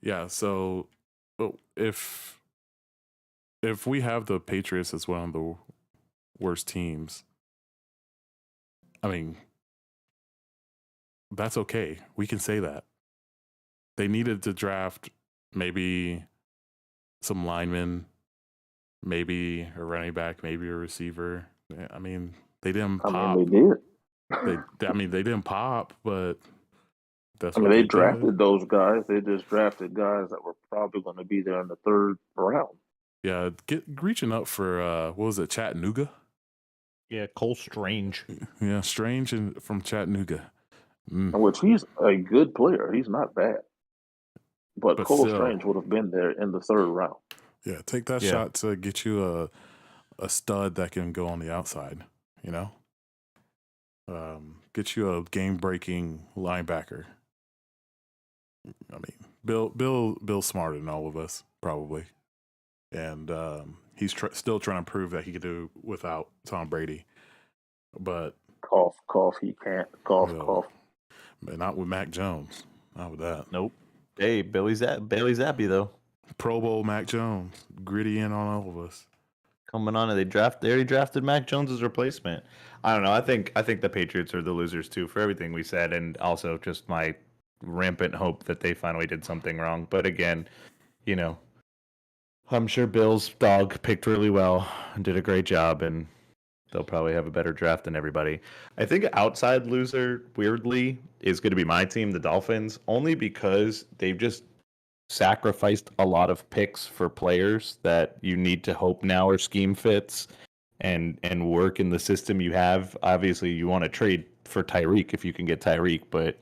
Yeah. So if we have the Patriots as one of the worst teams, I mean, that's okay. We can say that. They needed to draft maybe some linemen, maybe a running back, maybe a receiver. I mean, they didn't I mean, they pop. did. I mean, they didn't pop, but that's I mean, what they they did. drafted those guys. They just drafted guys that were probably going to be there in the third round. Yeah, reaching up for what was it, Chattanooga? Yeah, Cole Strange. Yeah, Strange and from Chattanooga. Which he's a good player. He's not bad. But But Cole still, Strange would have been there in the third round. yeah, take that Yeah. shot to get you a stud that can go on the outside. You know, get you a game breaking linebacker. I mean, Bill's smarter than all of us probably, and he's still trying to prove that he could do without Tom Brady. But Cough, cough. He can't. Cough, cough. But not with Mac Jones. Not with that. Nope. Hey, Bailey Zappi though. Pro Bowl Mac Jones, gritty in on all of us. Coming on, and they already drafted Mac Jones as replacement. I don't know. I think the Patriots are the losers too for everything we said, and also just my rampant hope that they finally did something wrong. But again, you know, I'm sure Bill's dog picked really well and did a great job, and they'll probably have a better draft than everybody. I think outside loser, weirdly, is going to be my team, the Dolphins, only because they've just sacrificed a lot of picks for players that you need to hope now are scheme fits and work in the system you have. Obviously, you want to trade for Tyreek if you can get Tyreek, but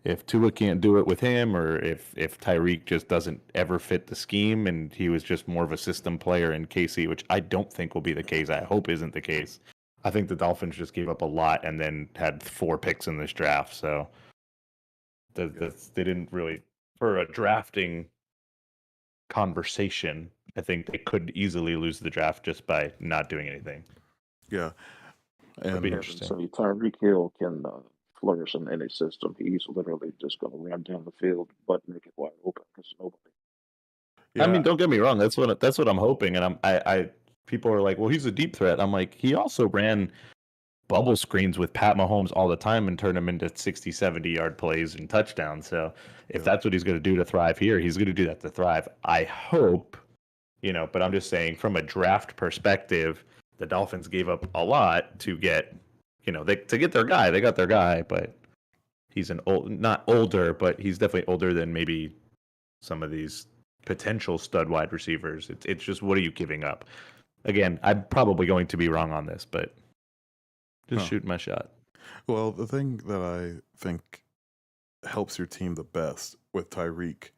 if Tua can't do it with him, or if Tyreek just doesn't ever fit the scheme and he was just more of a system player in KC, which I don't think will be the case. I hope isn't the case. I think the Dolphins just gave up a lot and then had 4 picks in this draft. So they didn't really, for a drafting conversation, I think they could easily lose the draft just by not doing anything. Yeah. It'd be interesting. So Tyreek Hill can flourish in any system. He's literally just going to run down the field, butt naked, wide open, because nobody. Yeah. I mean, don't get me wrong. That's what I'm hoping. And I people are like, well, he's a deep threat. I'm like, he also ran bubble screens with Pat Mahomes all the time and turned them into 60, 70-yard plays and touchdowns. So if that's what he's going to do to thrive here, he's going to do that to thrive. I hope, but I'm just saying from a draft perspective, the Dolphins gave up a lot to get, to get their guy. They got their guy, but he's not older, but he's definitely older than maybe some of these potential stud wide receivers. It's just, what are you giving up? Again, I'm probably going to be wrong on this, but just shoot my shot. Well, the thing that I think helps your team the best with Tyreek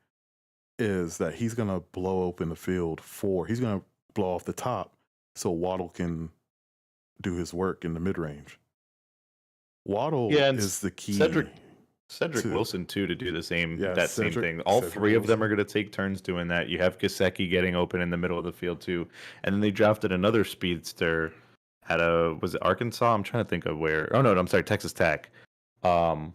is that he's going to blow open the field he's going to blow off the top so Waddle can do his work in the mid-range. Waddle is the key. Cedric Wilson too, to do the same same thing. All Cedric three of them are going to take turns doing that. You have Gesicki getting open in the middle of the field too, and then they drafted another speedster at was it Arkansas? I'm trying to think of where. Oh no, I'm sorry, Texas Tech. And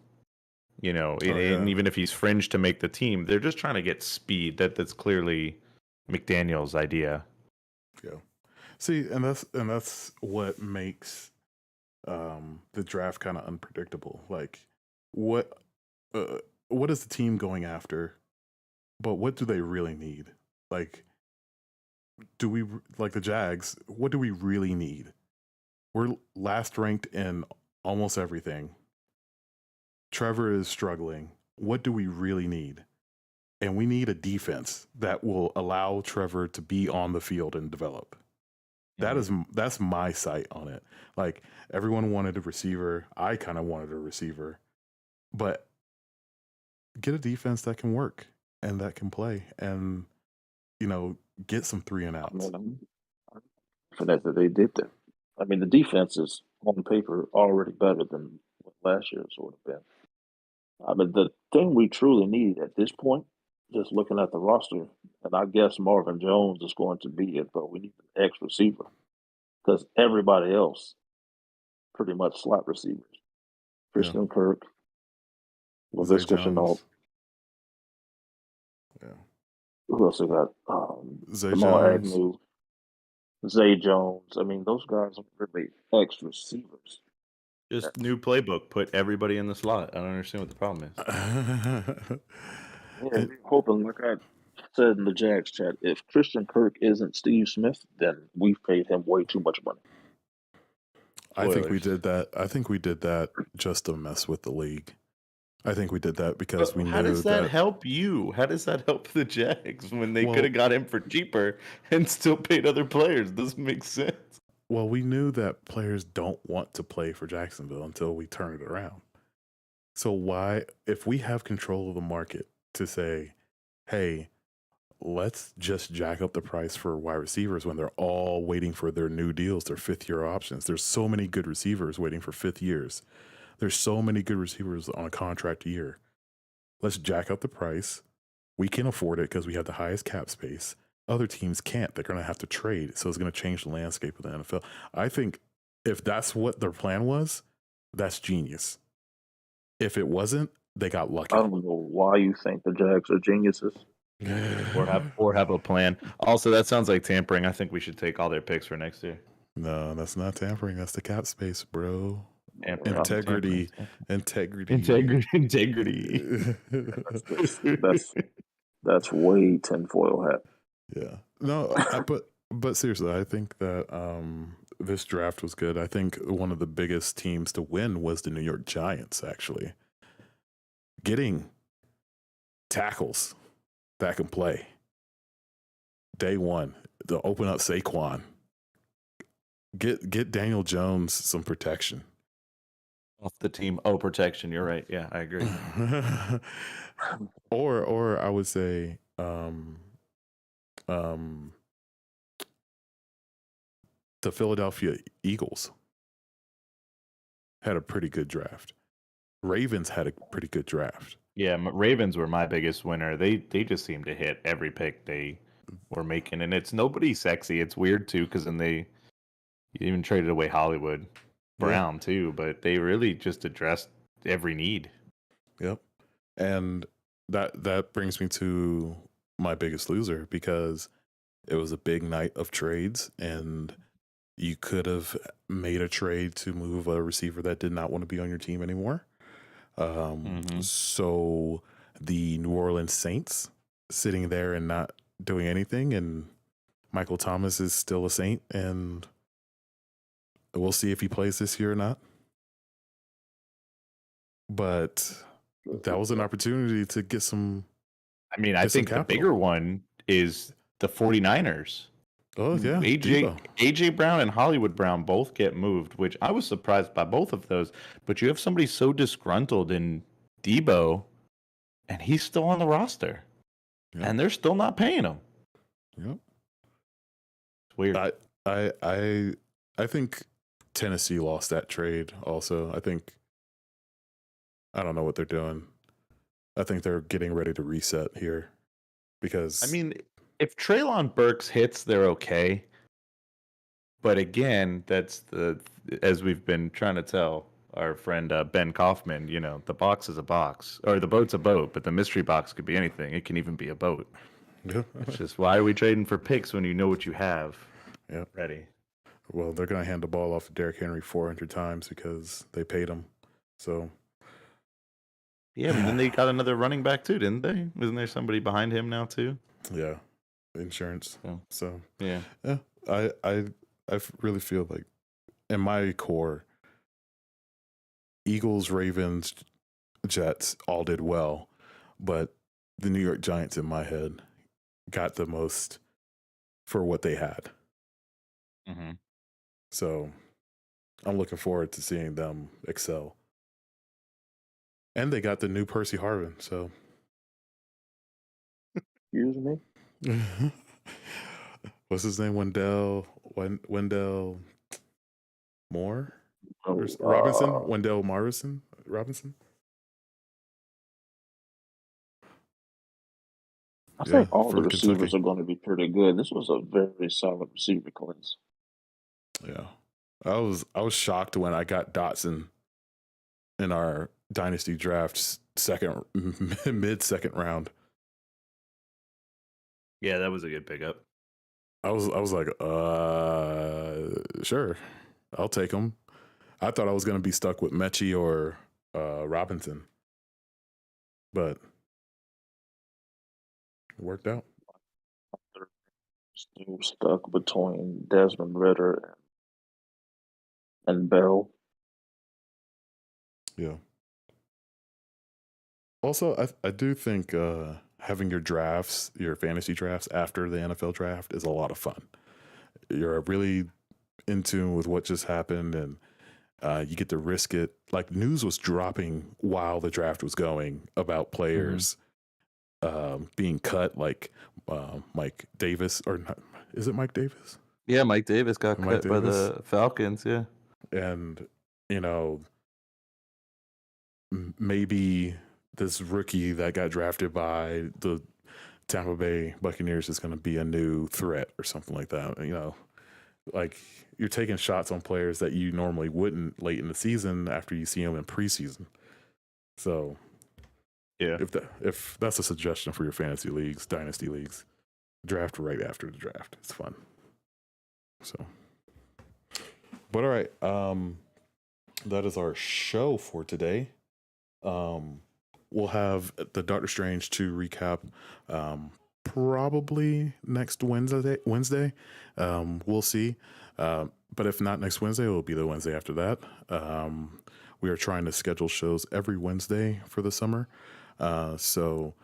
even if he's fringe to make the team, they're just trying to get speed. That's clearly McDaniel's idea. Yeah. See, and that's what makes the draft kind of unpredictable. Like, what is the team going after? But what do they really need? Like, do we, like the Jags? What do we really need? We're last ranked in almost everything. Trevor is struggling. What do we really need? And we need a defense that will allow Trevor to be on the field and develop. That's my sight on it. Like, everyone wanted a receiver. I kind of wanted a receiver. But get a defense that can work and that can play and, get some 3 and outs. I'm confident that they did that. I mean, the defense is on paper already better than what last year's would have been. I mean, the thing we truly need at this point, just looking at the roster, and I guess Marvin Jones is going to be it, but we need an X receiver because everybody else pretty much slot receivers. Christian Kirk, Laviska Shenault. Yeah. Who else they got? Zay Jamal Jones. Agnew, Zay Jones. I mean, those guys are really ex receivers. Just That's new playbook. Put everybody in the slot. I don't understand what the problem is. yeah. And We're hoping, like I said in the Jags chat, if Christian Kirk isn't Steve Smith, then we've paid him way too much money. I think we Spoilers. did that. I think we did that just to mess with the league. I think we did that because But we how knew does that that. help you? How does that help the Jags when they could Well, have got him for cheaper and still paid other players? Doesn't make sense. well, we knew that players don't want to play for Jacksonville until we turn it around. So why, if we have control of the market to say, hey, let's just jack up the price for wide receivers when they're all waiting for their new deals, their 5th-year options. There's so many good receivers waiting for 5th years. There's so many good receivers on a contract year. Let's jack up the price. We can afford it because we have the highest cap space. Other teams can't. They're going to have to trade. So it's going to change the landscape of the NFL. I think if that's what their plan was, that's genius. If it wasn't, they got I lucky. don't know why you think the Jags are geniuses. Or have a plan. Also, that sounds like tampering. I think we should take all their picks for next year. No, that's not tampering. That's the cap space, bro. Tampering. Integrity. Tampering. Integrity. Integrity. That's just that's way tinfoil hat. Yeah. No, but seriously, I think that this draft was good. I think one of the biggest teams to win was the New York Giants, actually. Getting tackles that can play. Day one, to open up Saquon. Get Daniel Jones some protection. Off the team. Oh, protection. You're right. Yeah, I agree. or I would say the Philadelphia Eagles had a pretty good draft. Ravens had a pretty good draft. Yeah, Ravens were my biggest winner. They just seemed to hit every pick they were making, and it's nobody sexy. It's weird too, because then they even traded away Hollywood Brown too, but they really just addressed every need. Yep. And that brings me to my biggest loser, because it was a big night of trades, and you could have made a trade to move a receiver that did not want to be on your team anymore. So the New Orleans Saints sitting there and not doing anything, and Michael Thomas is still a Saint, and we'll see if he plays this year or not. But that was an opportunity to get some. I mean, I Get some think the capital. bigger one is the 49ers. Oh yeah, AJ Debo. Brown and Hollywood Brown both get moved, which I was surprised by both of those. But you have somebody so disgruntled in Debo, and he's still on the roster, Yep. and they're still not paying him. Yep. It's weird. I think Tennessee lost that trade also. I don't know what they're doing. I think they're getting ready to reset here, because I mean, if Treylon Burks hits, they're okay. But again, that's as we've been trying to tell our friend Ben Kaufman, the box is a box, or the boat's a boat, but the mystery box could be anything. It can even be a boat. It's just, why are we trading for picks when you know what you have ready? Well, they're going to hand the ball off to Derrick Henry 400 times because they paid him. So yeah, but then they got another running back too, didn't they? Isn't there somebody behind him now too? yeah, insurance. So yeah, I really feel like in my core, Eagles, Ravens, Jets all did well, but the New York Giants in my head got the most for what they had. Mm-hmm. So I'm looking forward to seeing them excel. And they got the new Percy Harvin, so. Excuse me? What's his name? Wendell Moore? Robinson? Wendell Robinson? I think all the from receivers Kentucky. are going to be pretty good. This was a very solid receiver class. Yeah. I was shocked when I got Dotson in our dynasty draft mid-second round. Yeah, that was a good pickup. I was like, sure, I'll take him. I thought I was going to be stuck with Mechie or Robinson, but it worked out. They're still stuck between Desmond Ritter and Bell. Yeah. Also, I do think having your drafts, your fantasy drafts after the NFL draft is a lot of fun. You're really in tune with what just happened, and you get to risk it. Like news was dropping while the draft was going about players being cut, like Mike Davis, or not, is it Mike Davis? Yeah, Mike Davis got Mike cut by Davis, the Falcons. Yeah. and you know maybe this rookie that got drafted by the Tampa Bay Buccaneers is going to be a new threat or something like that. You know, like you're taking shots on players that you normally wouldn't late in the season after you see them in preseason. So, Yeah. if that's a suggestion for your fantasy leagues, dynasty leagues, draft right after the draft. It's fun. So, but all right, that is our show for today. We'll have the Doctor Strange 2 recap probably next Wednesday. We'll see. But if not next Wednesday, it will be the Wednesday after that. We are trying to schedule shows every Wednesday for the summer. So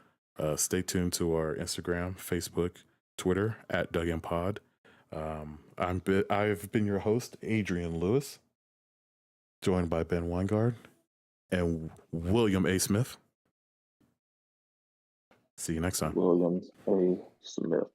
stay tuned to our Instagram, Facebook, Twitter at DugInPod. I've been your host, Adrian Lewis, joined by Ben Weingard and William A. Smith. See you next time. Williams A. Smith.